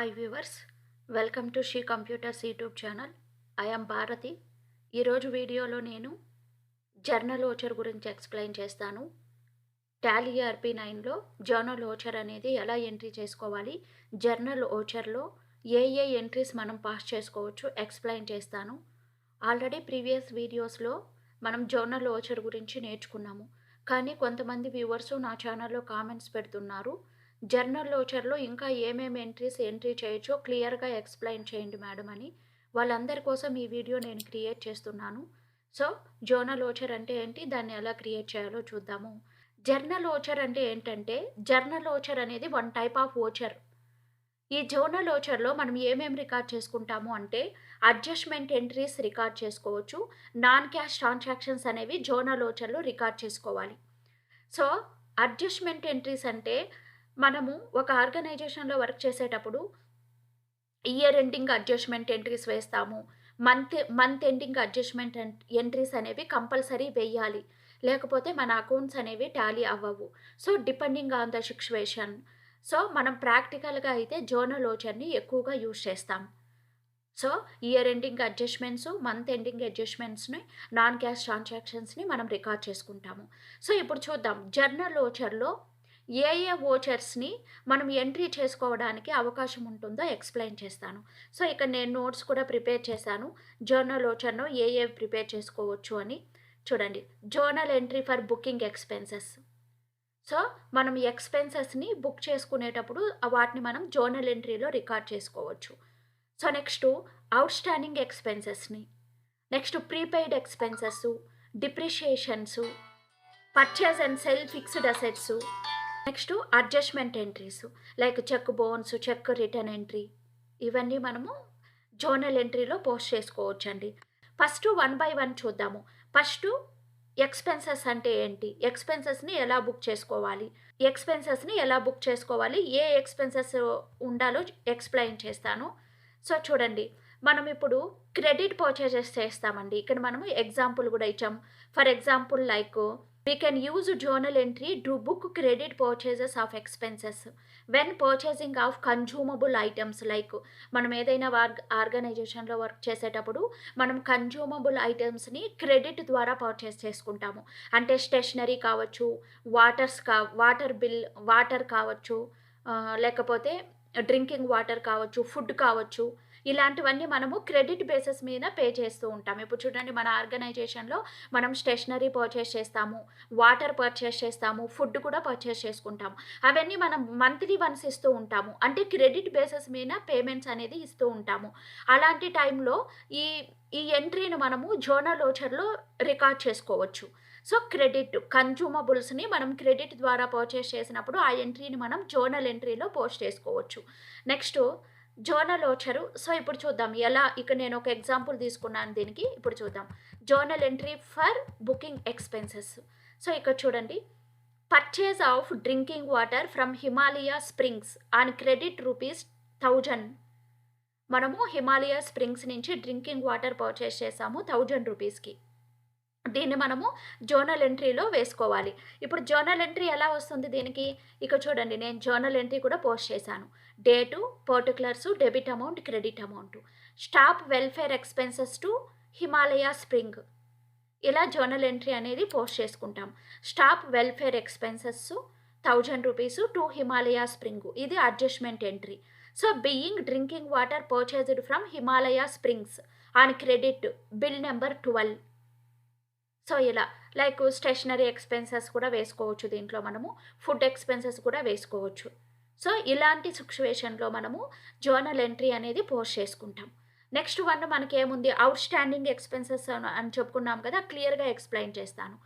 Hi viewers, welcome to she computers YouTube channel. I am Bharathi. ఈరోజు వీడియోలో నేను journal voucher గురించి ఎక్స్ప్లెయిన్ చేస్తాను. టాలీ ERP9లో జర్నల్ ఓచర్ అనేది ఎలా ఎంట్రీ చేసుకోవాలి, జర్నల్ ఓచర్లో ఏ ఎంట్రీస్ మనం పాస్ చేసుకోవచ్చు ఎక్స్ప్లెయిన్ చేస్తాను. ఆల్రెడీ ప్రీవియస్ వీడియోస్లో మనం జర్నల్ ఓచర్ గురించి నేర్చుకున్నాము. కానీ కొంతమంది వ్యూవర్స్ నా ఛానల్లో కామెంట్స్ పెడుతున్నారు, జర్నల్ ఓచర్లో ఇంకా ఏమేమి ఎంట్రీ చేయొచ్చో క్లియర్గా ఎక్స్ప్లెయిన్ చేయండి మేడం అని. వాళ్ళందరి కోసం ఈ వీడియో నేను క్రియేట్ చేస్తున్నాను. సో జర్నల్ ఓచర్ అంటే ఏంటి, దాన్ని ఎలా క్రియేట్ చేయాలో చూద్దాము. జర్నల్ ఓచర్ అంటే ఏంటంటే, జర్నల్ ఓచర్ అనేది వన్ టైప్ ఆఫ్ ఓచర్. ఈ జర్నల్ ఓచర్లో మనం ఏమేమి రికార్డ్ చేసుకుంటాము అంటే, అడ్జస్ట్మెంట్ ఎంట్రీస్ రికార్డ్ చేసుకోవచ్చు. నాన్ క్యాష్ ట్రాన్సాక్షన్స్ అనేవి జర్నల్ ఓచర్లో రికార్డ్ చేసుకోవాలి. సో అడ్జస్ట్మెంట్ ఎంట్రీస్ అంటే, మనము ఒక ఆర్గనైజేషన్లో వర్క్ చేసేటప్పుడు ఇయర్ ఎండింగ్ అడ్జస్ట్మెంట్ ఎంట్రీస్ వేస్తాము. మంత్ ఎండింగ్ అడ్జస్ట్మెంట్ ఎంట్రీస్ అనేవి కంపల్సరీ వేయాలి. లేకపోతే మన అకౌంట్స్ అనేవి టాలీ అవ్వవు. So depending on the situation. So మనం ప్రాక్టికల్గా అయితే జర్నల్ ఓచర్ని ఎక్కువగా యూజ్ చేస్తాం. So year ending adjustments, month ending అడ్జస్ట్మెంట్స్ని, నాన్ క్యాష్ ట్రాన్సాక్షన్స్ని మనం రికార్డ్ చేసుకుంటాము. సో ఇప్పుడు చూద్దాం, జర్నల్ ఓచర్లో ఏ ఓచర్స్ని మనం ఎంట్రీ చేసుకోవడానికి అవకాశం ఉంటుందో ఎక్స్ప్లెయిన్ చేస్తాను. సో ఇక్కడ నేను నోట్స్ కూడా ప్రిపేర్ చేశాను, జర్నల్ ఓచర్లో ఏ ప్రిపేర్ చేసుకోవచ్చు అని. చూడండి, journal entry for booking expenses. So మనం ఎక్స్పెన్సెస్ని బుక్ చేసుకునేటప్పుడు వాటిని మనం జర్నల్ ఎంట్రీలో రికార్డ్ చేసుకోవచ్చు. సో నెక్స్ట్ అవుట్ స్టాండింగ్ ఎక్స్పెన్సెస్ని, next prepaid expenses, depreciations, purchase and sell fixed assets, next adjustment entries like check bounce, check return entry, ఇవన్నీ మనము జర్నల్ ఎంట్రీలో పోస్ట్ చేసుకోవచ్చండి. ఫస్ట్ వన్ బై వన్ చూద్దాము. ఫస్ట్ ఎక్స్పెన్సెస్ అంటే ఏంటి, ఎక్స్పెన్సెస్ని ఎలా బుక్ చేసుకోవాలి, ఏ ఎక్స్పెన్సెస్ ఉండాలో ఎక్స్ప్లెయిన్ చేస్తాను. సో చూడండి, మనం ఇప్పుడు క్రెడిట్ పర్చేజెస్ చేస్తామండి. ఇక్కడ మనము ఎగ్జాంపుల్ కూడా ఇచ్చాం. For example like we can use journal entry to book credit purchases of expenses when purchasing of consumable items. like మనం ఏదైనా ఆర్గనైజేషన్లో వర్క్ చేసేటప్పుడు మనం కన్జ్యూమబుల్ ఐటమ్స్ని క్రెడిట్ ద్వారా పర్చేస్ చేసుకుంటాము. అంటే స్టేషనరీ కావచ్చు, వాటర్ కావచ్చు, లేకపోతే డ్రింకింగ్ వాటర్ కావచ్చు, ఫుడ్ కావచ్చు, ఇలాంటివన్నీ మనము క్రెడిట్ బేసిస్ మీద పే చేస్తూ ఉంటాము. ఇప్పుడు చూడండి, మన ఆర్గనైజేషన్లో మనం స్టేషనరీ పర్చేస్ చేస్తాము, వాటర్ పర్చేస్ చేస్తాము, ఫుడ్ కూడా పర్చేస్ చేసుకుంటాము. అవన్నీ మనం మంత్లీ వన్స్ ఇస్తూ ఉంటాము, అంటే క్రెడిట్ బేసిస్ మీద పేమెంట్స్ అనేది ఇస్తూ ఉంటాము. అలాంటి టైంలో ఈ ఎంట్రీని మనము జర్నల్ ఓచర్లో రికార్డ్ చేసుకోవచ్చు. సో క్రెడిట్ కన్జ్యూమబుల్స్ని మనం క్రెడిట్ ద్వారా పర్చేస్ చేసినప్పుడు ఆ ఎంట్రీని మనం జర్నల్ ఎంట్రీలో పోస్ట్ చేసుకోవచ్చు. Next journal voucher. సో ఇప్పుడు చూద్దాం ఎలా. ఇక్కడ నేను ఒక ఎగ్జాంపుల్ తీసుకున్నాను దీనికి. ఇప్పుడు చూద్దాం, journal entry for booking expenses. So ఇక్కడ చూడండి, purchase of drinking water from Himalaya springs on credit ₹1000. మనము హిమాలయ స్ప్రింగ్స్ నుంచి డ్రింకింగ్ వాటర్ పర్చేస్ చేసాము ₹1000కి. దీన్ని మనము జర్నల్ ఎంట్రీలో వేసుకోవాలి. ఇప్పుడు జర్నల్ ఎంట్రీ ఎలా వస్తుంది దీనికి, ఇక చూడండి, నేను జర్నల్ ఎంట్రీ కూడా పోస్ట్ చేశాను. Date, particulars, debit amount, credit amount, staff welfare expenses to Himalaya spring, ఇలా జర్నల్ ఎంట్రీ అనేది పోస్ట్ చేసుకుంటాం. Staff welfare expenses ₹1000 to Himalaya spring, ఇది adjustment entry. So being drinking water purchased from Himalaya springs on credit bill number 12. So ఇలా like stationery expenses కూడా వేసుకోవచ్చు, దీంట్లో మనము food expenses కూడా వేసుకోవచ్చు. సో ఇలాంటి సిచ్యువేషన్లో మనము జర్నల్ ఎంట్రీ అనేది పోస్ట్ చేసుకుంటాం. నెక్స్ట్ వన్ మనకి ఏముంది, అవుట్ స్టాండింగ్ ఎక్స్పెన్సెస్ అని చెప్పుకున్నాం కదా, క్లియర్గా ఎక్స్ప్లెయిన్ చేస్తాను.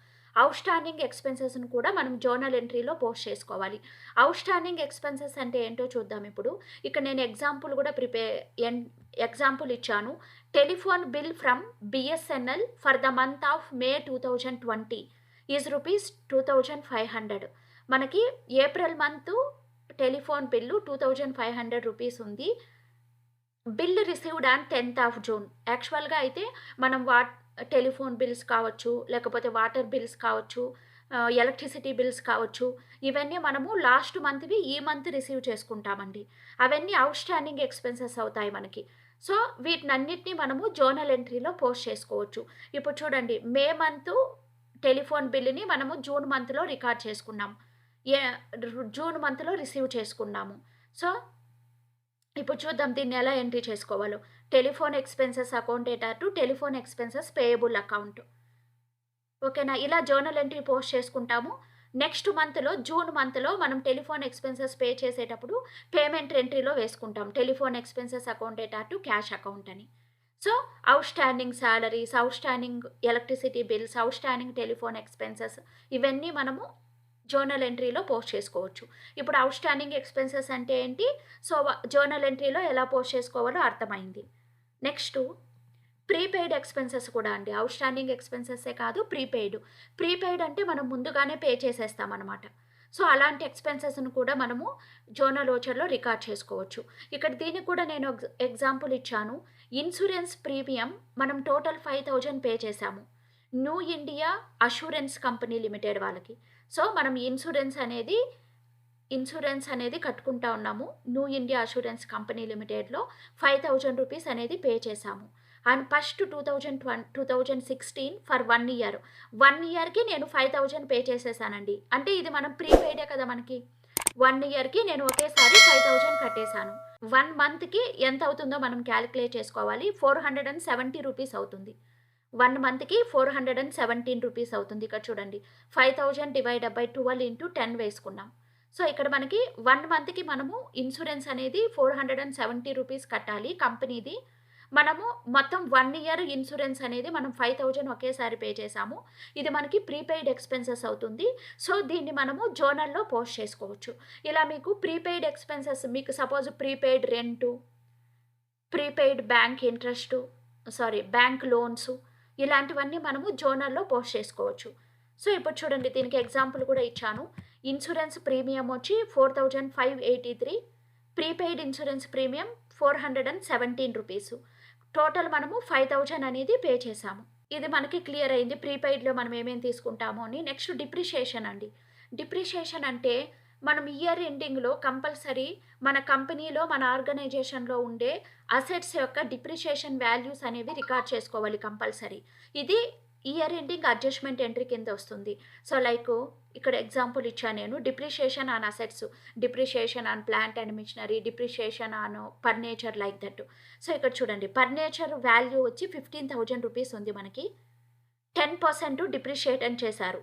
అవుట్ స్టాండింగ్ ఎక్స్పెన్సెస్ని కూడా మనం జర్నల్ ఎంట్రీలో పోస్ట్ చేసుకోవాలి. అవుట్ స్టాండింగ్ ఎక్స్పెన్సెస్ అంటే ఏంటో చూద్దాం. ఇప్పుడు ఇక్కడ నేను ఎగ్జాంపుల్ కూడా ఎగ్జాంపుల్ ఇచ్చాను. Telephone bill from BSNL for the month of May 2020 is ₹2500. మనకి ఏప్రిల్ మంత్ టెలిఫోన్ బిల్లు ₹2500 ఉంది. Bill received on 10th June. యాక్చువల్గా అయితే మనం టెలిఫోన్ బిల్స్ కావచ్చు, లేకపోతే వాటర్ బిల్స్ కావచ్చు, ఎలక్ట్రిసిటీ బిల్స్ కావచ్చు, ఇవన్నీ మనము లాస్ట్ మంత్‌వి ఈ మంత్ రిసీవ్ చేసుకుంటామండి. అవన్నీ ఔట్‌స్టాండింగ్ ఎక్స్‌పెన్సెస్ అవుతాయి మనకి. సో, వీటినన్నిటిని మనము జర్నల్ ఎంట్రీలో పోస్ట్ చేసుకోవచ్చు. ఇప్పుడు చూడండి, మే మంతు టెలిఫోన్ బిల్లుని మనము జూన్ మంత్‌లో రికార్డ్ చేసుకున్నాం. ఏ జూన్ మంత్‌లో రిసీవ్ చేసుకున్నాము. సో, ఇప్పుడు చూద్దాం దీన్ని ఎలా ఎంట్రీ చేసుకోవాలో. Telephone expenses account data to telephone expenses payable account. ఓకేనా? ఇలా జర్నల్ ఎంట్రీ పోస్ట్ చేసుకుంటాము. నెక్స్ట్ మంత్‌లో జూన్ మంత్‌లో మనం టెలిఫోన్ ఎక్స్‌పెన్సెస్ పే చేసేటప్పుడు పేమెంట్ ఎంట్రీలో వేసుకుంటాం. Telephone expenses account data to cash account అని. So, outstanding salaries, outstanding electricity bills, outstanding telephone expenses ఇవన్నీ మనము జర్నల్ ఎంట్రీలో పోస్ట్ చేసుకోవచ్చు. ఇప్పుడు ఔట్‌స్టాండింగ్ ఎక్స్‌పెన్సెస్ అంటే ఏంటి? సో, జర్నల్ ఎంట్రీలో ఎలా పోస్ట్ చేసుకోవాలో అర్థమైంది. నెక్స్టు ప్రీపెయిడ్ ఎక్స్‌పెన్సెస్ కూడా అండి. ఔట్‌స్టాండింగ్ ఎక్స్‌పెన్సెస్సే కాదు, ప్రీపెయిడ్. ప్రీపెయిడ్ అంటే మనం ముందుగానే పే చేసేస్తామనమాట. సో, అలాంటి ఎక్స్‌పెన్సెస్‌ని కూడా మనము జర్నల్ ఓచర్‌లో రికార్డ్ చేసుకోవచ్చు. ఇక్కడ దీనికి కూడా నేను ఎగ్జాంపుల్ ఇచ్చాను. ఇన్స్యూరెన్స్ ప్రీమియం మనం టోటల్ 5,000 పే చేశాము. New India assurance Company limited వాళ్ళకి. సో, మనం ఇన్సూరెన్స్ అనేది కట్టుకుంటా ఉన్నాము. న్యూ ఇండియా అష్యూరెన్స్ కంపెనీ లిమిటెడ్‌లో రూ. 5,000 అనేది పే చేశాము. And first 2016 for 1 year. 1 ఇయర్‌కి నేను 5,000 పే చేసేసానండి. అంటే ఇది మనం ప్రీపెయిడే కదా మనకి. 1 ఇయర్‌కి నేను ఒకేసారి 5,000 కట్టేసాను. 1 మంత్‌కి ఎంత అవుతుందో మనం క్యాలిక్యులేట్ చేసుకోవాలి. రూ. 470 అవుతుంది. 1 మంత్‌కి రూ. 417 అవుతుంది. ఇక్కడ చూడండి. 5,000 డివైడెడ్ బై 12 ఇంటూ 10 వేసుకున్నాం. సో, ఇక్కడ మనకి 1 మంత్‌కి మనము ఇన్సూరెన్స్ అనేది రూ. 470 కట్టాలి కంపెనీది. మనము మొత్తం 1 ఇయర్ ఇన్సూరెన్స్ అనేది మనం 5,000 ఒకేసారి పే చేశాము. ఇది మనకి ప్రీపెయిడ్ ఎక్స్‌పెన్సెస్ అవుతుంది. సో, దీన్ని మనము జర్నల్‌లో పోస్ట్ చేసుకోవచ్చు. ఇలా మీకు ప్రీపెయిడ్ ఎక్స్‌పెన్సెస్ మీకు suppose prepaid rent, prepaid bank loans ఇలాంటివన్నీ మనము జర్నల్‌లో పోస్ట్ చేసుకోవచ్చు. సో, ఇప్పుడు చూడండి దీనికి ఎగ్జాంపుల్ కూడా ఇచ్చాను. ఇన్సూరెన్స్ ప్రీమియం వచ్చి 4,583. ప్రీపెయిడ్ ఇన్సూరెన్స్ ప్రీమియం రూ. 417. టోటల్ మనము 5,000 అనేది పే చేశాము. ఇది మనకి క్లియర్ అయింది. ప్రీపెయిడ్‌లో మనం ఏమేమి తీసుకుంటామో అని. నెక్స్ట్ డిప్రిషియేషన్ అండి. డిప్రిషియేషన్ అంటే మనం ఇయర్ ఎండింగ్‌లో కంపల్సరీ మన కంపెనీలో, మన ఆర్గనైజేషన్‌లో ఉండే అసెట్స్ యొక్క డిప్రిషియేషన్ వాల్యూస్ అనేవి రికార్డ్ చేసుకోవాలి కంపల్సరీ. ఇది ఇయర్ ఎండింగ్ అడ్జస్ట్‌మెంట్ ఎంట్రీ కింద వస్తుంది. సో, లైకు ఇక్కడ ఎగ్జాంపుల్ ఇచ్చా నేను. Depreciation on assets, depreciation on plant and machinery, depreciation on furniture like that. So, ఇక్కడ చూడండి ఫర్నిచర్ వాల్యూ వచ్చి రూ. 15,000 ఉంది మనకి. 10% డిప్రిషియేట్ అని చేశారు.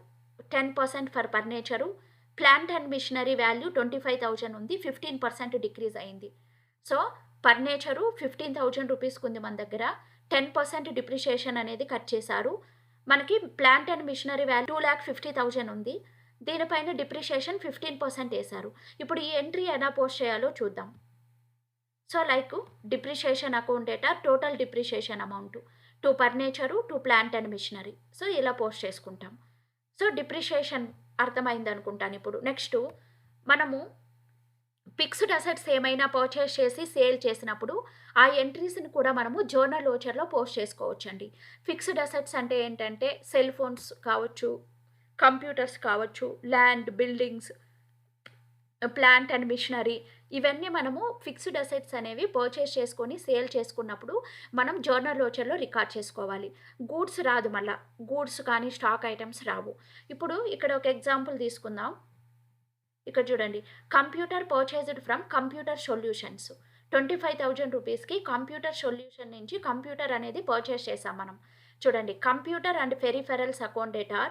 10% for furniture. Plant and machinery value 25,000 ఉంది. 15% డిక్రీజ్ అయింది. సో, ఫర్నిచరు రూ. 15,000 ఉంది మన దగ్గర. 10% డిప్రిషియేషన్ అనేది కట్ చేశారు. మనకి ప్లాంట్ అండ్ మిషనరీ వాల్యూ 2,50,000 ఉంది. దీనిపైన డిప్రిషియేషన్ 15% ఏశారు. ఇప్పుడు ఈ ఎంట్రీ ఎలా పోస్ట్ చేయాలో చూద్దాం. So, like depreciation account data total depreciation amount to furniture, to plant and machinery. So, ఇలా పోస్ట్ చేసుకుంటాం. సో, డిప్రిషియేషన్ అర్థమైందనుకుంటాను ఇప్పుడు. నెక్స్టు మనము ఫిక్స్డ్ అసెట్స్ ఏమైనా పర్చేస్ చేసి సేల్ చేసినప్పుడు ఆ ఎంట్రీస్‌ని కూడా మనము జర్నల్ ఓచర్‌లో పోస్ట్ చేసుకోవచ్చండి. ఫిక్స్డ్ అసెట్స్ అంటే ఏంటంటే సెల్ ఫోన్స్ కావచ్చు, కంప్యూటర్స్ కావచ్చు, land, buildings, plant and machinery ఇవన్నీ మనము ఫిక్స్డ్ అసెట్స్ అనేవి పర్చేస్ చేసుకొని సేల్ చేసుకున్నప్పుడు మనం జర్నల్ ఓచర్‌లో రికార్డ్ చేసుకోవాలి. గూడ్స్ రాదు మళ్ళా. గూడ్స్ కానీ స్టాక్ ఐటెమ్స్ రావు. ఇప్పుడు ఇక్కడ ఒక ఎగ్జాంపుల్ తీసుకుందాం. ఇక్కడ చూడండి. Computer purchased from computer solutions. రూ. 25,000కి కంప్యూటర్ సొల్యూషన్ నుంచి కంప్యూటర్ అనేది పర్చేస్ చేశాం మనం. చూడండి computer and peripherals account data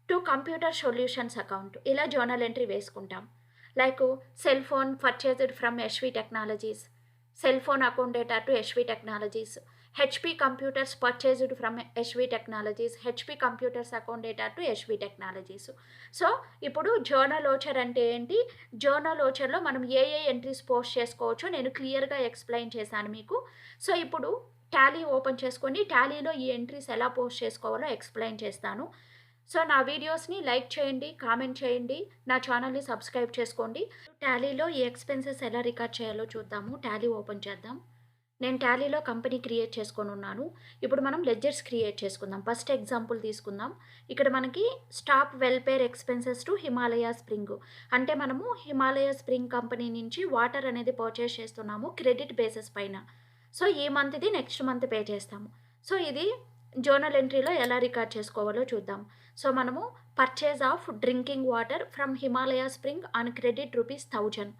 to computer solutions account. ఇలా జర్నల్ ఎంట్రీ వేసుకుంటాం. Like cell phone purchased from SV technologies. Cell phone account data to SV technologies. HP computers purchased from SV technologies. HP computers account data to SV technologies. So, ఇప్పుడు journal voucher అంటే ఏంటి? Journal ఓచర్‌లో మనం ఏ entries post చేసుకోవచ్చో నేను క్లియర్‌గా explain చేశాను మీకు. So, ఇప్పుడు టాలీ ఓపెన్ చేసుకొని టాలీలో ఈ ఎంట్రీస్ ఎలా పోస్ట్ చేసుకోవాలో ఎక్స్‌ప్లెయిన్ చేస్తాను. సో, నా వీడియోస్‌ని లైక్ చేయండి, కామెంట్ చేయండి, నా ఛానల్‌ని సబ్స్క్రైబ్ చేసుకోండి. టాలీలో ఈ ఎక్స్‌పెన్సెస్ ఎలా రికార్డ్ చేయాలో చూద్దాము. టాలీ ఓపెన్ చేద్దాం. నేను టాలీలో కంపెనీ క్రియేట్ చేసుకొని ఉన్నాను. ఇప్పుడు మనం లెడ్జర్స్ క్రియేట్ చేసుకుందాం. ఫస్ట్ ఎగ్జాంపుల్ తీసుకుందాం. ఇక్కడ మనకి stop welfare expenses to Himalaya spring. అంటే మనము హిమాలయ స్ప్రింగ్ కంపెనీ నుంచి వాటర్ అనేది పర్చేస్ చేస్తున్నాము క్రెడిట్ బేసిస్ పైన. సో, ఈ మంత్‌ది నెక్స్ట్ మంత్ పే చేస్తాము. సో, ఇది జర్నల్ ఎంట్రీలో ఎలా రికార్డ్ చేసుకోవాలో చూద్దాం. సో, మనము purchase of drinking water from Himalaya spring on credit ₹1000.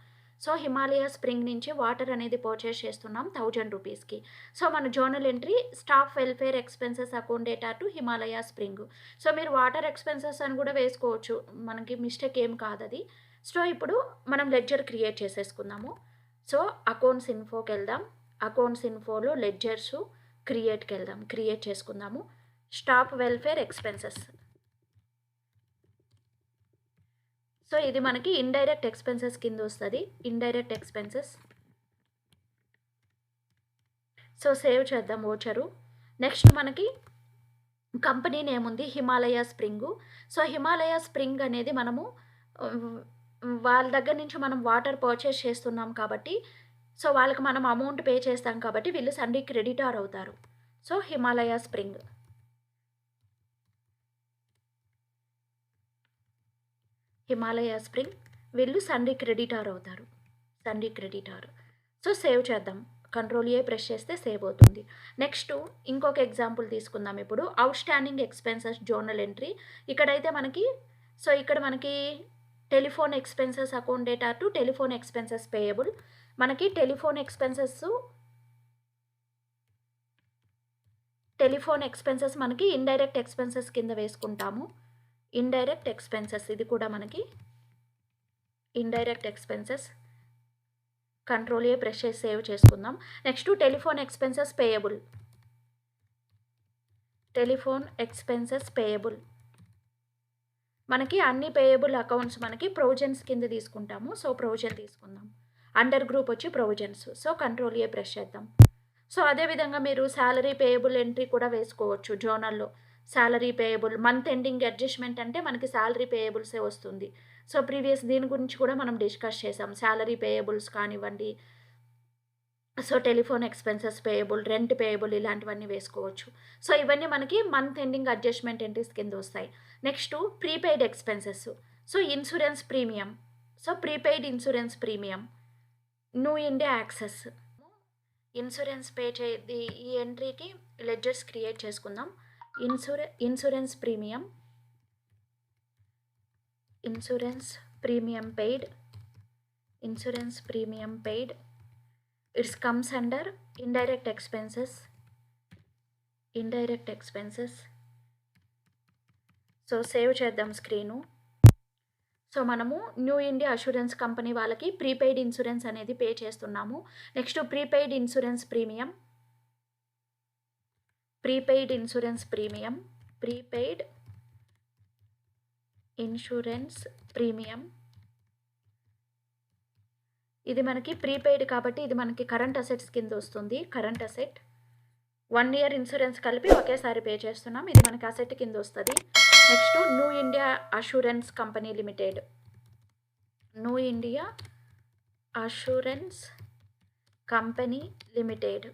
So, Himalaya spring నుంచి వాటర్ అనేది పర్చేస్ చేస్తున్నాం ₹1000కి. సో, మన journal entry staff welfare expenses account data to Himalaya spring. So, మీరు వాటర్ ఎక్స్‌పెన్సెస్ అని కూడా వేసుకోవచ్చు. మనకి మిస్టేక్ ఏం కాదది. సో, ఇప్పుడు మనం లెడ్జర్ క్రియేట్ చేసేసుకుందాము. సో, అకౌంట్స్ ఇన్ఫోకెళ్దాం. అకౌంట్స్ ఇన్ఫోలో లెడ్జర్సు క్రియేట్‌కెళ్దాం. క్రియేట్ చేసుకుందాము. Staff welfare expenses. సో, ఇది మనకి ఇండైరెక్ట్ ఎక్స్‌పెన్సెస్ కిందొస్తది. Indirect expenses. సో, సేవ్ చేద్దాం వోచరు. నెక్స్ట్ మనకి కంపెనీ నేమ్ ఉంది Himalaya spring. So, Himalaya spring అనేది మనము హ్మ్, వాళ్ళ దగ్గర నుంచి మనం వాటర్ పర్చేస్ చేస్తున్నాం కాబట్టి, సో, వాళ్ళకి మనం అమౌంట్ పే చేస్తాం కాబట్టి వీళ్ళు సన్‌డీ క్రెడిటార్ అవుతారు. So, Himalaya spring. Himalaya spring వీళ్ళు సన్‌డీ క్రెడిటార్ అవుతారు. Sundry creditor. సో, సేవ్ చేద్దాం. కంట్రోల్ ఏ ప్రెస్ చేస్తే సేవ్ అవుతుంది. నెక్స్ట్ ఇంకొక ఎగ్జాంపుల్ తీసుకుందాం ఇప్పుడు. Outstanding expenses journal entry. ఇక్కడైతే మనకి ఇక్కడ మనకి telephone expenses account data to telephone expenses payable. మనకి టెలిఫోన్ ఎక్స్‌పెన్సెస్ మనకి ఇండైరెక్ట్ ఎక్స్‌పెన్సెస్ కింద వేసుకుంటాము. ఇండైరెక్ట్ ఎక్స్‌పెన్సెస్ ఇది కూడా మనకి indirect expenses. Control A press చేసి సేవ్ చేసుకుందాం. Next telephone expenses payable. Telephone expenses payable. మనకి అన్ని పేయబుల్ అకౌంట్స్ మనకి ప్రొవిజన్స్ కింద తీసుకుంటాము. సో, ప్రొవిజన్ తీసుకుందాం. అండర్ గ్రూప్ వచ్చి provisions. So, control A press చేద్దాం. సో, అదేవిధంగా మీరు సాలరీ పేయబుల్ ఎంట్రీ కూడా వేసుకోవచ్చు జర్నల్‌లో. Salary payable month ending adjustment అంటే మనకి సాలరీ పేయబుల్సే వస్తుంది. సో, ప్రీవియస్ దీని గురించి కూడా మనం డిస్కస్ చేసాం. సాలరీ పేయబుల్స్ కానివ్వండి, so, telephone expenses payable, rent payable ఇలాంటివన్నీ వేసుకోవచ్చు. సో, ఇవన్నీ మనకి మంత్ ఎండింగ్ అడ్జస్ట్‌మెంట్ ఎంట్రీస్ కింద వస్తాయి. Next prepaid expenses. So, insurance premium. So, prepaid insurance premium. New India access. Insurance pay చేది ఈ ఎంట్రీకి లెడ్జర్స్ క్రియేట్ చేసుకుందాం. Insurance premium. Insurance premium paid. Insurance premium paid. Its comes under indirect expenses. Indirect expenses. So, save చేద్దాం screen. So, మనము new India assurance company వాళ్ళకి prepaid insurance అనేది pay చేస్తున్నాము. Next prepaid insurance premium. Prepaid insurance premium. Prepaid insurance premium. ఇది మనకి prepaid కాబట్టి ఇది మనకి కరెంట్ అసెట్స్ కింద వస్తుంది. Current asset. 1 ఇయర్ ఇన్సూరెన్స్ కలిపి ఒకేసారి పే చేస్తున్నాం. ఇది మనకి అసెట్ కింద వస్తది. Next New India assurance Company Limited. New India assurance Company Limited.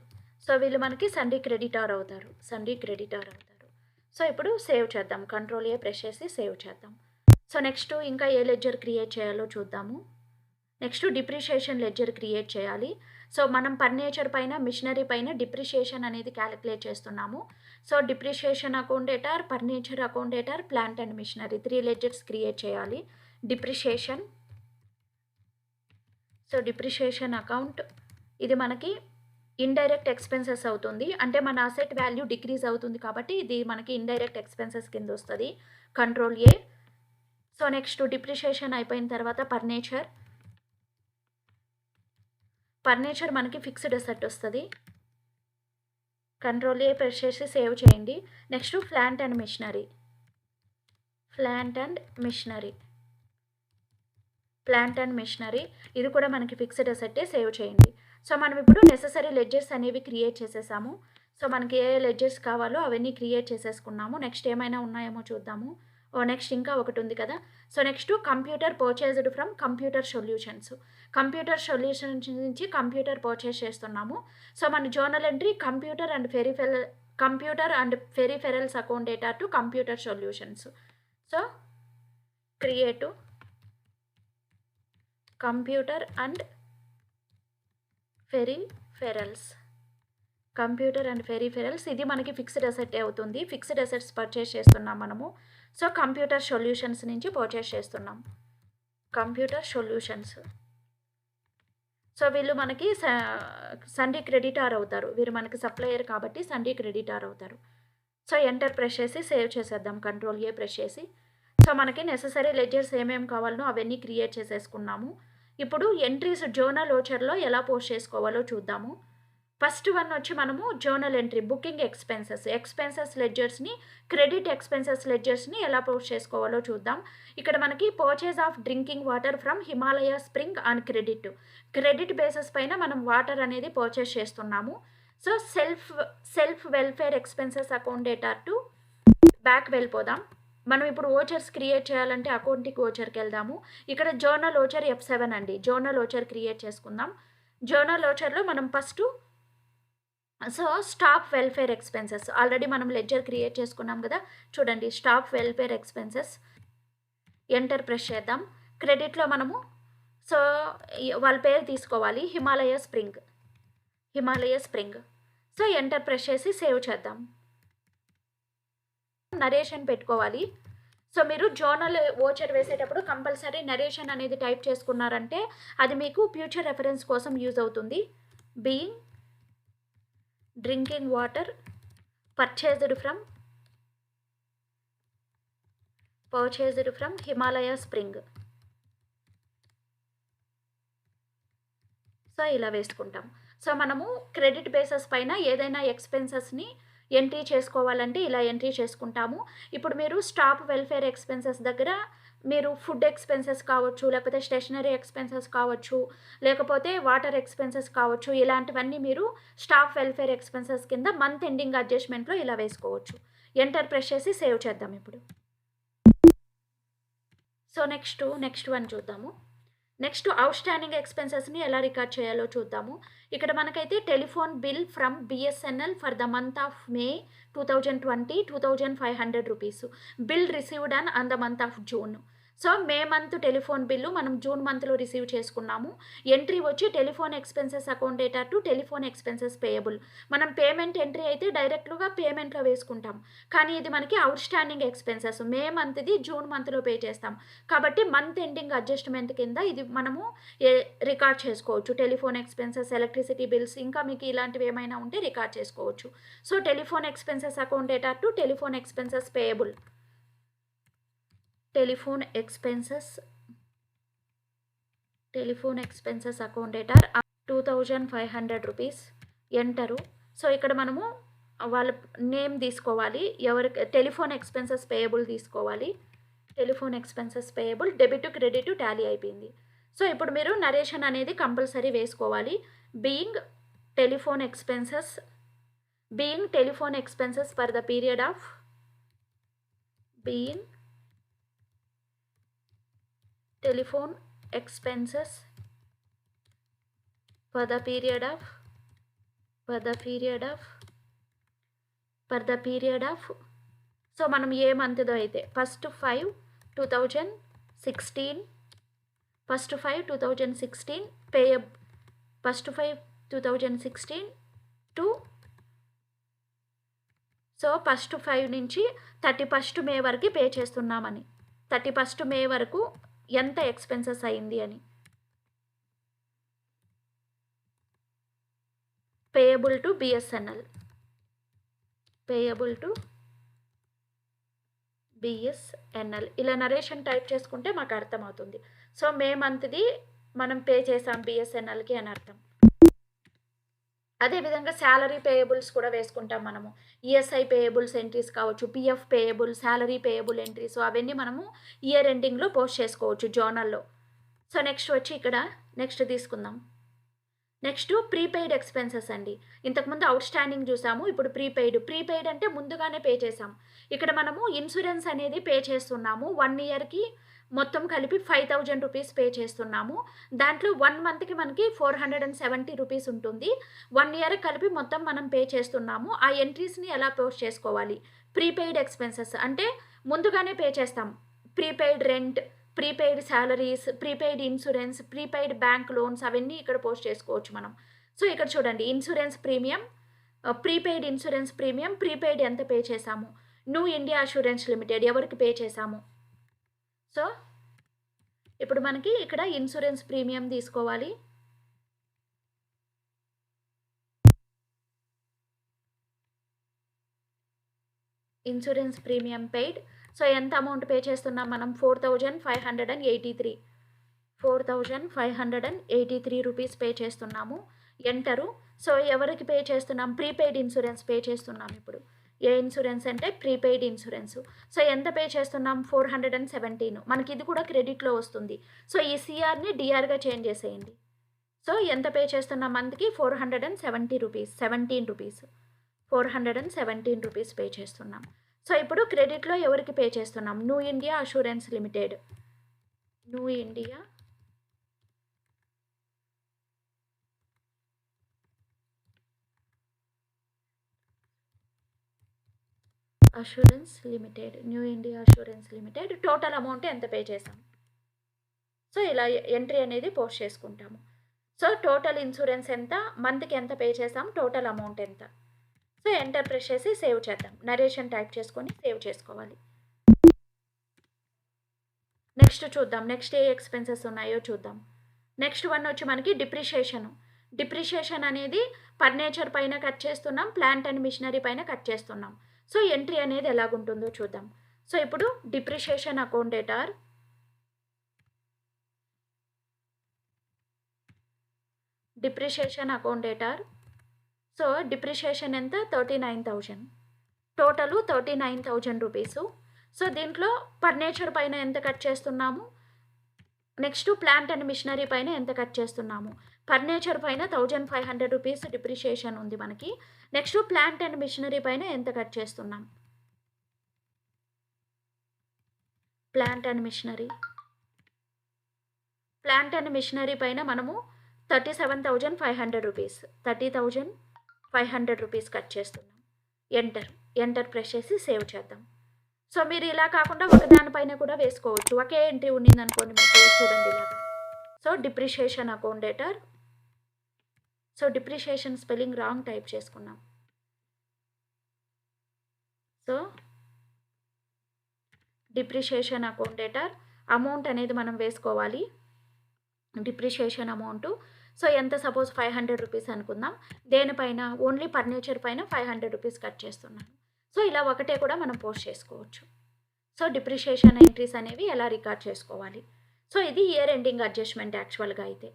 So, వీళ్ళు మనకి సన్‌డీ క్రెడిటార్ అవుతారు. సన్‌డీ క్రెడిటార్ అవుతారు. సో, ఇప్పుడు సేవ్ చేద్దాం. కంట్రోల్ ఏ ప్రెస్ చేసి సేవ్ చేద్దాం. సో, నెక్స్ట్ ఇంకా ఏ లెడ్జర్ క్రియేట్ చేయాలో చూద్దాము. నెక్స్ట్ డిప్రిషియేషన్ లెడ్జర్ క్రియేట్ చేయాలి. సో, మనం ఫర్నిచర్ పైన, మిషనరీ పైన డిప్రిషియేషన్ అనేది క్యాలిక్యులేట్ చేస్తున్నాము. So, depreciation account debtor, furniture account debtor, plant and machinery 3 ledgers create చేయాలి. డిప్రిషియేషన్. సో, డిప్రిషియేషన్ అకౌంట్ ఇది మనకి ఇండైరెక్ట్ ఎక్స్‌పెన్సెస్ అవుతుంది. అంటే మన అసెట్ వాల్యూ డిక్రీజ్ అవుతుంది కాబట్టి ఇది మనకి ఇండైరెక్ట్ ఎక్స్‌పెన్సెస్ కింద వస్తది. Control A. So, next depreciation అయిపోయిన తర్వాత ఫర్నిచర్. ఫర్నిచర్ మనకి ఫిక్స్డ్ అసెట్ వస్తది. కంట్రోల్ ఏ ప్రెస్ చేసి సేవ్ చేయండి. Next plant and machinery. Plant and machinery. Plant and machinery ఇది కూడా మనకి ఫిక్స్డ్ అసెట్టే. సేవ్ చేయండి. సో, మనం ఇప్పుడు నెసెసరీ లెడ్జర్స్ అనేవి క్రియేట్ చేసేసాము. సో, మనకి ఏ లెడ్జర్స్ కావాలో అవన్నీ క్రియేట్ చేసేసుకున్నాము. నెక్స్ట్ ఏమైనా ఉన్నాయేమో చూద్దాము. నెక్స్ట్ ఇంకా ఒకటి ఉంది కదా. So next computer purchased from computer solutions. Computer solutions నుంచి కంప్యూటర్ పర్చేస్ చేస్తున్నాము. సో మన journal entry computer and peripherals account data to computer solutions. So create computer and peripherals. Computer and peripherals ఇది మనకి fixed asset అవుతుంది. Fixed assets purchase చేస్తున్నాం మనము. So computer solutions నుంచి purchase చేస్తున్నాం. Computer solutions. సో వీళ్ళు మనకి సండే క్రెడిటార్ అవుతారు. వీరు మనకి సప్లయర్ కాబట్టి సండే క్రెడిటార్ అవుతారు. సో ఎంటర్ ప్రెస్ చేసి సేవ్ చేసేద్దాం. కంట్రోల్ ఏ ప్రెస్ చేసి. సో మనకి నెససరీ లెడ్జర్స్ ఏమేమి కావాలనో అవన్నీ క్రియేట్ చేసేసుకున్నాము. ఇప్పుడు ఎంట్రీస్ జర్నల్ ఓచర్లో ఎలా పోస్ట్ చేసుకోవాలో చూద్దాము. ఫస్ట్ వన్ వచ్చి మనము జర్నల్ ఎంట్రీ బుకింగ్ ఎక్స్పెన్సెస్ లెడ్జర్స్ని, క్రెడిట్ ఎక్స్పెన్సెస్ లెడ్జర్స్ని ఎలా పోస్ట్ చేసుకోవాలో చూద్దాం. ఇక్కడ మనకి purchase of drinking water from Himalaya spring on credit basis పైన మనం వాటర్ అనేది పర్చేస్ చేస్తున్నాము. So self welfare expenses account data to back వెళ్ళిపోదాం. మనం ఇప్పుడు ఓచర్స్ క్రియేట్ చేయాలంటే అకౌంటింగ్ ఓచర్కి వెళ్దాము. ఇక్కడ జర్నల్ ఓచర్ F7 అండి. జర్నల్ ఓచర్ క్రియేట్ చేసుకుందాం. జర్నల్ ఓచర్లో మనం first staff welfare expenses already మనం లెడ్జర్ క్రియేట్ చేసుకున్నాం కదా. చూడండి staff welfare expenses. Enter press చేద్దాం. క్రెడిట్లో మనము వాళ్ళ పేరు తీసుకోవాలి. Himalaya spring. So enter press చేసి సేవ్ చేద్దాం. నరేషన్ పెట్టుకోవాలి. సో మీరు జర్నల్ ఓచర్ వేసేటప్పుడు కంపల్సరీ నరేషన్ అనేది టైప్ చేసుకున్నారంటే అది మీకు ఫ్యూచర్ రెఫరెన్స్ కోసం యూజ్ అవుతుంది. Being drinking water purchased from Himalaya spring. So ఇలా వేసుకుంటాం. సో మనము క్రెడిట్ బేసెస్ పైన ఏదైనా ఎక్స్పెన్సెస్ని ఎంట్రీ చేసుకోవాలంటే ఇలా ఎంట్రీ చేసుకుంటాము. ఇప్పుడు మీరు స్టాఫ్ వెల్ఫేర్ ఎక్స్పెన్సెస్ దగ్గర మీరు ఫుడ్ ఎక్స్పెన్సెస్ కావచ్చు, లేకపోతే స్టేషనరీ ఎక్స్పెన్సెస్ కావచ్చు, లేకపోతే వాటర్ ఎక్స్పెన్సెస్ కావచ్చు, ఇలాంటివన్నీ మీరు స్టాఫ్ వెల్ఫేర్ ఎక్స్పెన్సెస్ కింద మంత్ ఎండింగ్ అడ్జస్ట్మెంట్లో ఇలా వేసుకోవచ్చు. ఎంటర్ ప్రెస్ చేసి సేవ్ చేద్దాం ఇప్పుడు. సో నెక్స్ట్ వన్ చూద్దాము. నెక్స్ట్ అవుట్ స్టాండింగ్ ఎక్స్పెన్సెస్ని ఎలా రికార్డ్ చేయాలో చూద్దాము. ఇక్కడ మనకైతే telephone bill from BSNL for the month of May 2020 2,500 rupees. Bill received on the month of June. So May month telephone bill మనం జూన్ మంత్లో రిసీవ్ చేసుకున్నాము. Entry వచ్చి telephone expenses account data to telephone expenses payable. మనం payment entry అయితే డైరెక్ట్గా పేమెంట్లో వేసుకుంటాం. కానీ ఇది మనకి అవుట్ స్టాండింగ్ ఎక్స్పెన్సెస్. మే మంత్ది జూన్ మంత్లో పే చేస్తాం కాబట్టి మంత్ ఎండింగ్ అడ్జస్ట్మెంట్ కింద ఇది మనము రికార్డ్ చేసుకోవచ్చు. టెలిఫోన్ ఎక్స్పెన్సెస్, ఎలక్ట్రిసిటీ బిల్స్, ఇంకా మీకు ఇలాంటివి ఏమైనా ఉంటే రికార్డ్ చేసుకోవచ్చు. So telephone expenses account data to telephone expenses payable. Telephone expenses account data 2,500 rupees. Enter. So ఇక్కడ మనము వాళ్ళ నేమ్ తీసుకోవాలి. ఎవరికి టెలిఫోన్ ఎక్స్పెన్సెస్ పేయబుల్ తీసుకోవాలి. Telephone expenses payable debit credit Tally అయిపోయింది. సో ఇప్పుడు మీరు నరేషన్ అనేది కంపల్సరీ వేసుకోవాలి. Being telephone expenses for the period of telephone expenses for the period of so మనం ఏ మంత్దో అయితే first 5/2016 pay first 5/2016 to so first 5 నుంచి 31st మే వరకు పే చేస్తున్నామని. 31st మే వరకు ఎంత ఎక్స్పెన్సెస్ అయింది అని. Payable to BSNL. ఇలా నరేషన్ టైప్ చేసుకుంటే మాకు అర్థమవుతుంది. సో మే మంత్ది మనం పే చేసాం BSNLకి అని అర్థం. అదేవిధంగా శాలరీ పేయబుల్స్ కూడా వేసుకుంటాం మనము. ESI పేయబుల్స్ ఎంట్రీస్ కావచ్చు, PF payable, salary payable entries, అవన్నీ మనము ఇయర్ ఎండింగ్లో పోస్ట్ చేసుకోవచ్చు జర్నల్లో. సో నెక్స్ట్ తీసుకుందాం. నెక్స్ట్ ప్రీపెయిడ్ ఎక్స్పెన్సెస్ అండి. ఇంతకుముందు అవుట్ స్టాండింగ్ చూసాము, ఇప్పుడు ప్రీపెయిడ్ అంటే ముందుగానే పే చేసాం. ఇక్కడ మనము ఇన్సూరెన్స్ అనేది పే చేస్తున్నాము. 1 ఇయర్కి మొత్తం కలిపి 5000 రూపీస్ పే చేస్తున్నాము. దాంట్లో 1 మంత్‌కి మనకి 470 రూపీస్ ఉంటుంది. 1 ఇయర్ కలిపి మొత్తం మనం పే చేస్తున్నాము. ఆ ఎంట్రీస్‌ని ఎలా పోస్ట్ చేసుకోవాలి? ప్రీపెయిడ్ ఎక్స్‌పెన్సెస్ అంటే ముందుగానే పే చేస్తాం. Prepaid rent, prepaid salaries, prepaid insurance, prepaid bank loans అవన్నీ ఇక్కడ పోస్ట్ చేసుకోవచ్చు మనం. సో, ఇక్కడ చూడండి insurance premium, prepaid insurance premium, prepaid ఎంత పే చేశాము. న్యూ ఇండియా అష్యూరెన్స్ లిమిటెడ్ ఎవరికి పే చేశాము. సో, ఇప్పుడు మనకి ఇక్కడ ఇన్సూరెన్స్ ప్రీమియం తీసుకోవాలి. Insurance premium paid. సో, ఎంత అమౌంట్ పే చేస్తున్నాం మనం 4583. 4583 రూపీస్ పే చేస్తున్నాము. ఎంటరు. సో, ఎవరికి పే చేస్తున్నాం? ప్రీపెయిడ్ ఇన్సూరెన్స్ పే చేస్తున్నాం ఇప్పుడు. ఏ ఇన్సూరెన్స్ అంటే ప్రీపెయిడ్ ఇన్సూరెన్స్. సో, ఎంత పే చేస్తున్నాం? 417. మనకి ఇది కూడా క్రెడిట్‌లో వస్తుంది. సో, ఈ సిఆర్‌ని డిఆర్‌గా చేంజ్ చేసేయండి. సో, ఎంత పే చేస్తున్నాం మంత్‌కి? 470 రూపీస్, 17 రూపీస్. 417 రూపీస్ పే చేస్తున్నాం. సో, ఇప్పుడు క్రెడిట్‌లో ఎవరికి పే చేస్తున్నాం? New India assurance limited. New India assurance limited. New India assurance limited total amount ఎంత పే చేసాం. సో, ఇలా ఎంట్రీ అనేది పోస్ట్ చేసుకుంటాము. సో, టోటల్ ఇన్సూరెన్స్ ఎంత, మంత్కి ఎంత పే చేసాం, టోటల్ అమౌంట్ ఎంత. సో, ఎంటర్ ప్రెస్ చేసి సేవ్ చేద్దాం. నరేషన్ టైప్ చేసుకొని సేవ్ చేసుకోవాలి. నెక్స్ట్ చూద్దాం. నెక్స్ట్ ఏ ఎక్స్పెన్సెస్ ఉన్నాయో చూద్దాం. నెక్స్ట్ వన్ వచ్చి మనకి డిప్రిషియేషన్. డిప్రిషియేషన్ అనేది ఫర్నిచర్ పైన కట్ చేస్తున్నాం, ప్లాంట్ అండ్ మిషనరీ పైన కట్ చేస్తున్నాం. సో, ఎంట్రీ అనేది ఎలాగుంటుందో చూద్దాం. సో, ఇప్పుడు depreciation account debtor, depreciation account debtor. So, depreciation ఎంత? 39,000. Total 39,000 rupees. సో, దీంట్లో ఫర్నిచర్ పైన ఎంత కట్ చేస్తున్నాము, నెక్స్ట్ ప్లాంట్ అండ్ మిషనరీ పైన ఎంత కట్ చేస్తున్నాము. ఫర్నిచర్ పైన 1500 రూపీస్ డిప్రిషియేషన్ ఉంది మనకి. నెక్స్ట్ ప్లాంట్ అండ్ మిషనరీ పైన ఎంత కట్ చేస్తున్నాం. ప్లాంట్ అండ్ మిషనరీ పైన మనము 37,500 రూపీస్, 30,500 రూపీస్ కట్ చేస్తున్నాం. ఎంటర్ ప్రెస్ చేసి సేవ్ చేద్దాం. సో, మీరు ఇలా కాకుండా ఒకదానిపైన కూడా వేసుకోవచ్చు. ఒకే ఎంట్రీ ఉండింది అనుకోండి మీకు, చూడండి ఇలాగా. So, depreciation account debtor. So, depreciation spelling wrong type చేసుకున్నాం. So, depreciation account debtor amount అనేది మనం వేసుకోవాలి. Depreciation amount. సో, ఎంత సపోజ్ 500 రూపీస్ అనుకుందాం. దేనిపైన? ఓన్లీ ఫర్నిచర్ పైన 500 రూపీస్ కట్ చేస్తున్నాను. సో, ఇలా ఒకటే కూడా మనం పోస్ట్ చేసుకోవచ్చు. సో, డిప్రిషియేషన్ ఎంట్రీస్ అనేవి ఎలా రికార్డ్ చేసుకోవాలి. సో, ఇది ఇయర్ ఎండింగ్ అడ్జస్ట్మెంట్ యాక్చువల్గా అయితే.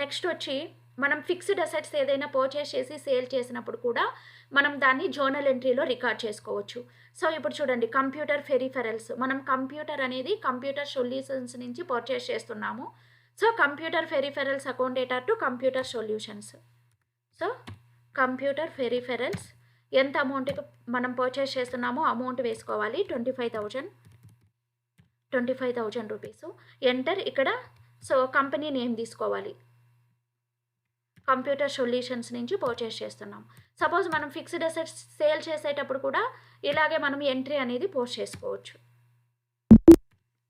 నెక్స్ట్ వచ్చి మనం ఫిక్స్డ్ అసెట్స్ ఏదైనా పర్చేస్ చేసి సేల్ చేసినప్పుడు కూడా మనం దాన్ని జర్నల్ ఎంట్రీలో రికార్డ్ చేసుకోవచ్చు. సో, ఇప్పుడు చూడండి కంప్యూటర్ పెరిఫెరల్స్. మనం కంప్యూటర్ అనేది కంప్యూటర్ సొల్యూషన్స్ నుంచి పర్చేస్ చేస్తున్నాము. So, computer peripherals account data to computer solutions. So, computer peripherals ఎంత అమౌంట్కి మనం పర్చేస్ చేస్తున్నామో అమౌంట్ వేసుకోవాలి. 25,000 రూపీస్. ఎంటర్ ఇక్కడ. సో, కంపెనీ నేమ్ తీసుకోవాలి. కంప్యూటర్ సొల్యూషన్స్ నుంచి పర్చేస్ చేస్తున్నాం. సపోజ్ మనం ఫిక్స్డ్ అసెట్స్ సేల్ చేసేటప్పుడు కూడా ఇలాగే మనం ఎంట్రీ అనేది పోస్ట్ చేసుకోవచ్చు.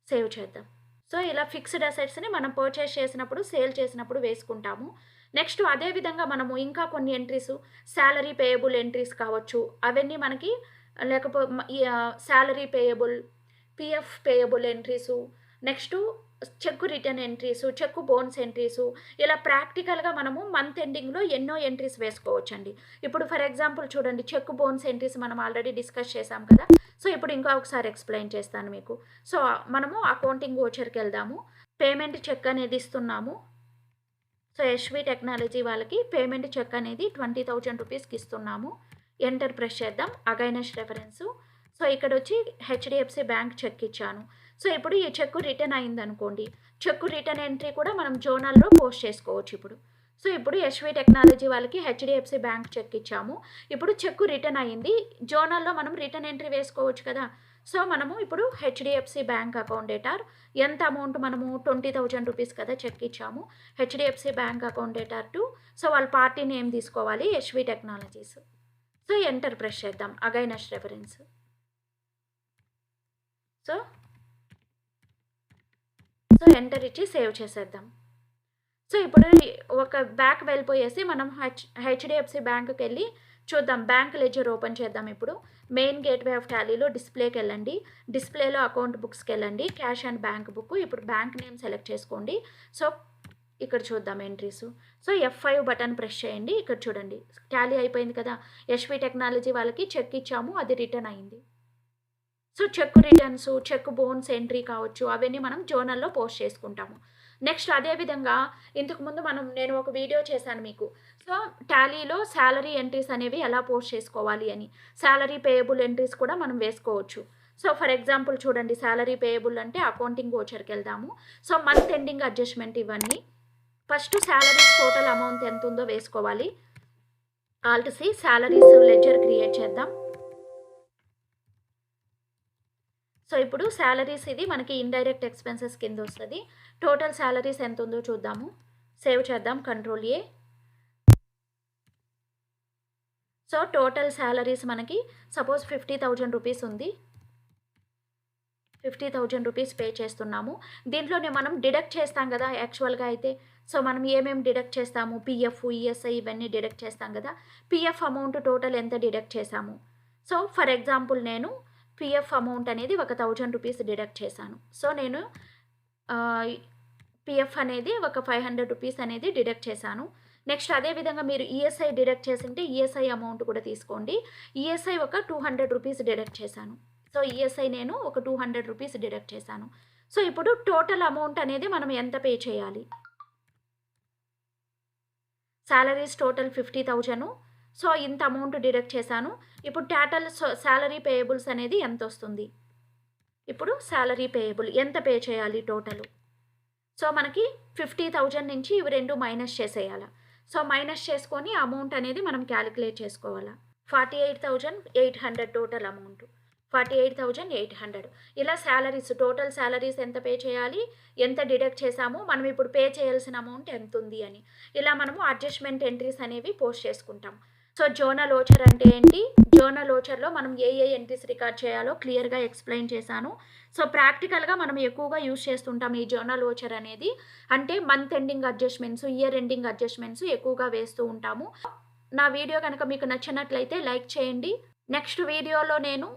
సేవ్ చేద్దాం. సో, ఇలా ఫిక్స్డ్ అసెట్స్ని మనం పర్చేస్ చేసినప్పుడు సేల్ చేసినప్పుడు వేసుకుంటాము. నెక్స్ట్ అదేవిధంగా మనము ఇంకా కొన్ని ఎంట్రీస్, శాలరీ పేయబుల్ ఎంట్రీస్ కావచ్చు, అవన్నీ మనకి salary payable, PF payable entries, next check return entries, check bonus entries, ఇలా ప్రాక్టికల్గా మనము మంత్ ఎండింగ్లో ఎన్నో ఎంట్రీస్ వేసుకోవచ్చండి. ఇప్పుడు ఫర్ ఎగ్జాంపుల్ చూడండి, చెక్కు బోనస్ ఎంట్రీస్ మనం ఆల్రెడీ డిస్కస్ చేసాం కదా. సో, ఇప్పుడు ఇంకా ఒకసారి ఎక్స్ప్లెయిన్ చేస్తాను మీకు. సో, మనము అకౌంటింగ్ వోచర్కి వెళ్దాము. పేమెంట్ చెక్ అనేది ఇస్తున్నాము. సో, ఎస్వి టెక్నాలజీ వాళ్ళకి పేమెంట్ చెక్ అనేది 20,000 రూపీస్కి ఇస్తున్నాము. ఎంటర్ ప్రెస్ చేద్దాం. Against reference. సో, ఇక్కడ వచ్చి హెచ్డిఎఫ్సి బ్యాంక్ చెక్ ఇచ్చాను. సో, ఇప్పుడు ఈ చెక్కు రిటర్న్ అయింది అనుకోండి. చెక్కు రిటర్న్ ఎంట్రీ కూడా మనం జర్నల్లో పోస్ట్ చేసుకోవచ్చు ఇప్పుడు. సో, ఇప్పుడు ఎస్వి టెక్నాలజీ వాళ్ళకి హెచ్డిఎఫ్సి బ్యాంక్ చెక్ ఇచ్చాము. ఇప్పుడు చెక్కు రిటర్న్ అయింది. జర్నల్లో మనం రిటర్న్ ఎంట్రీ వేసుకోవచ్చు కదా. సో మనము ఇప్పుడు హెచ్డిఎఫ్సి బ్యాంక్ అకౌంట్ డేటార్ ఎంత అమౌంట్ మనము 20,000 రూపీస్ కదా చెక్ ఇచ్చాము. HDFC bank account debtor to so వాళ్ళ పార్టీ నేమ్ తీసుకోవాలి Yashvi technologies. So enter press చేద్దాం అగైనెస్ట్ రెఫరెన్స్. సో ఎంటర్ ఇచ్చి సేవ్ చేసేద్దాం. సో ఇప్పుడు ఒక బ్యాక్ వెళ్ళిపోయేసి మనం హెచ్డిఎఫ్సి బ్యాంక్కి వెళ్ళి చూద్దాం. బ్యాంక్ లెడ్జర్ ఓపెన్ చేద్దాం. ఇప్పుడు మెయిన్ గేట్వే ఆఫ్ టాలీలో డిస్ప్లేకి వెళ్ళండి. డిస్ప్లేలో అకౌంట్ బుక్స్కి వెళ్ళండి. Cash and bank book. ఇప్పుడు బ్యాంక్ నేమ్ సెలెక్ట్ చేసుకోండి. సో ఇక్కడ చూద్దాం entries. So F5 button press చేయండి. ఇక్కడ చూడండి టాలీ అయిపోయింది కదా. యశ్వి టెక్నాలజీ వాళ్ళకి చెక్ ఇచ్చాము, అది రిటర్న్ అయింది. So cheque returns, cheque bounce entry కావచ్చు, అవన్నీ మనం జోనల్లో పోస్ట్ చేసుకుంటాము. నెక్స్ట్ అదేవిధంగా ఇంతకుముందు నేను ఒక వీడియో చేశాను మీకు. సో టాలీలో శాలరీ ఎంట్రీస్ అనేవి ఎలా పోస్ట్ చేసుకోవాలి అని, శాలరీ పేయబుల్ ఎంట్రీస్ కూడా మనం వేసుకోవచ్చు. సో ఫర్ ఎగ్జాంపుల్ చూడండి, శాలరీ పేయబుల్ అంటే అకౌంటింగ్ వోచర్కి వెళ్దాము. సో మంత్ ఎండింగ్ అడ్జస్ట్మెంట్ ఇవన్నీ. ఫస్ట్ శాలరీస్ టోటల్ అమౌంట్ ఎంత ఉందో వేసుకోవాలి. Alt C salaries ledger create చేద్దాం. సో ఇప్పుడు శాలరీస్ ఇది మనకి ఇండైరెక్ట్ ఎక్స్పెన్సెస్ కింద వస్తుంది. టోటల్ శాలరీస్ ఎంత ఉందో చూద్దాము. సేవ్ చేద్దాం control A. So total salaries మనకి సపోజ్ 50,000 రూపీస్ ఉంది. 50,000 రూపీస్ పే చేస్తున్నాము. దీంట్లోనే మనం డిడక్ట్ చేస్తాం కదా యాక్చువల్గా అయితే. సో మనం ఏమేమి డిడక్ట్ చేస్తాము, పిఎఫ్, ఈఎస్ఐ ఇవన్నీ డిడక్ట్ చేస్తాం కదా. పిఎఫ్ అమౌంట్ టోటల్ ఎంత డిడక్ట్ చేసాము. సో ఫర్ ఎగ్జాంపుల్ నేను పిఎఫ్ అమౌంట్ అనేది 1,000 రూపీస్ డిడక్ట్ చేశాను. సో నేను పిఎఫ్ అనేది ఒక 500 రూపీస్ అనేది డిడక్ట్ చేశాను. నెక్స్ట్ అదేవిధంగా మీరు ఈఎస్ఐ డిడక్ట్ చేసింటే ఈఎస్ఐ అమౌంట్ కూడా తీసుకోండి. ఈఎస్ఐ ఒక 200 రూపీస్ డిడక్ట్ చేశాను. సో ఈఎస్ఐ నేను ఒక 200 రూపీస్ డిడక్ట్ చేశాను. సో ఇప్పుడు టోటల్ అమౌంట్ అనేది మనం ఎంత పే చేయాలి. Salaries total 50,000. సో ఇంత అమౌంట్ డిడక్ట్ చేశాను. ఇప్పుడు టోటల్ శాలరీ పేయబుల్స్ అనేది ఎంత వస్తుంది. ఇప్పుడు శాలరీ పేయబుల్ ఎంత పే చేయాలి టోటల్. సో మనకి 50,000 నుంచి ఇవి రెండు మైనస్ చేసేయాలి. సో మైనస్ చేసుకొని అమౌంట్ అనేది మనం క్యాలిక్యులేట్ చేసుకోవాలి. 48,800 టోటల్ అమౌంట్. 48,800. ఇలా శాలరీస్ టోటల్ శాలరీస్ ఎంత పే చేయాలి, ఎంత డిడక్ట్ చేసాము, మనం ఇప్పుడు పే చేయాల్సిన అమౌంట్ ఎంత ఉంది అని ఇలా మనము అడ్జస్ట్మెంట్ ఎంట్రీస్ అనేవి పోస్ట్ చేసుకుంటాం. సో జోనల్ ఓచర్ అంటే ఏంటి, జోనల్ ఓచర్లో మనం ఏ ఎంట్రీస్ రికార్డ్ చేయాలో క్లియర్గా ఎక్స్ప్లెయిన్ చేశాను. సో ప్రాక్టికల్గా మనం ఎక్కువగా యూజ్ చేస్తుంటాం ఈ జోనల్ ఓచర్ అనేది. అంటే month ending adjustments, year ending adjustments ఎక్కువగా వేస్తూ ఉంటాము. నా వీడియో కనుక మీకు నచ్చినట్లయితే లైక్ చేయండి. నెక్స్ట్ వీడియోలో నేను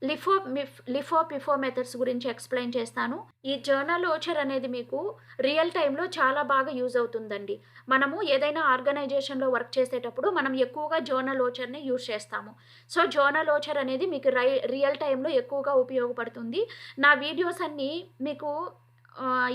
లిఫో పిఫో మెథడ్స్ గురించి ఎక్స్ప్లెయిన్ చేస్తాను. ఈ జర్నల్ ఓచర్ అనేది మీకు రియల్ టైంలో చాలా బాగా యూజ్ అవుతుందండి. మనము ఏదైనా ఆర్గనైజేషన్లో వర్క్ చేసేటప్పుడు మనం ఎక్కువగా జర్నల్ ఓచర్ని యూజ్ చేస్తాము. సో జర్నల్ ఓచర్ అనేది మీకు రియల్ టైంలో ఎక్కువగా ఉపయోగపడుతుంది. నా వీడియోస్ అన్నీ మీకు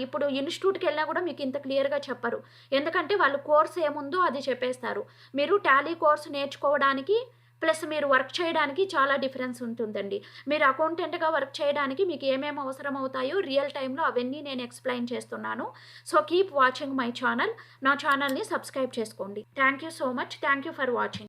ఇప్పుడు ఇన్స్టిట్యూట్కి వెళ్ళినా కూడా మీకు ఇంత క్లియర్గా చెప్పరు. ఎందుకంటే వాళ్ళు కోర్స్ ఏముందో అది చెప్పేస్తారు. మీరు టాలీ కోర్స్ నేర్చుకోవడానికి ప్లస్ మీరు వర్క్ చేయడానికి చాలా డిఫరెన్స్ ఉంటుందండి. మీరు అకౌంటెంట్గా వర్క్ చేయడానికి మీకు ఏమేమి అవసరం అవుతాయో రియల్ టైంలో అవన్నీ నేను ఎక్స్ప్లెయిన్ చేస్తున్నాను. So keep watching my channel. నా ఛానల్ని సబ్స్క్రైబ్ చేసుకోండి. Thank you so much. Thank you for watching.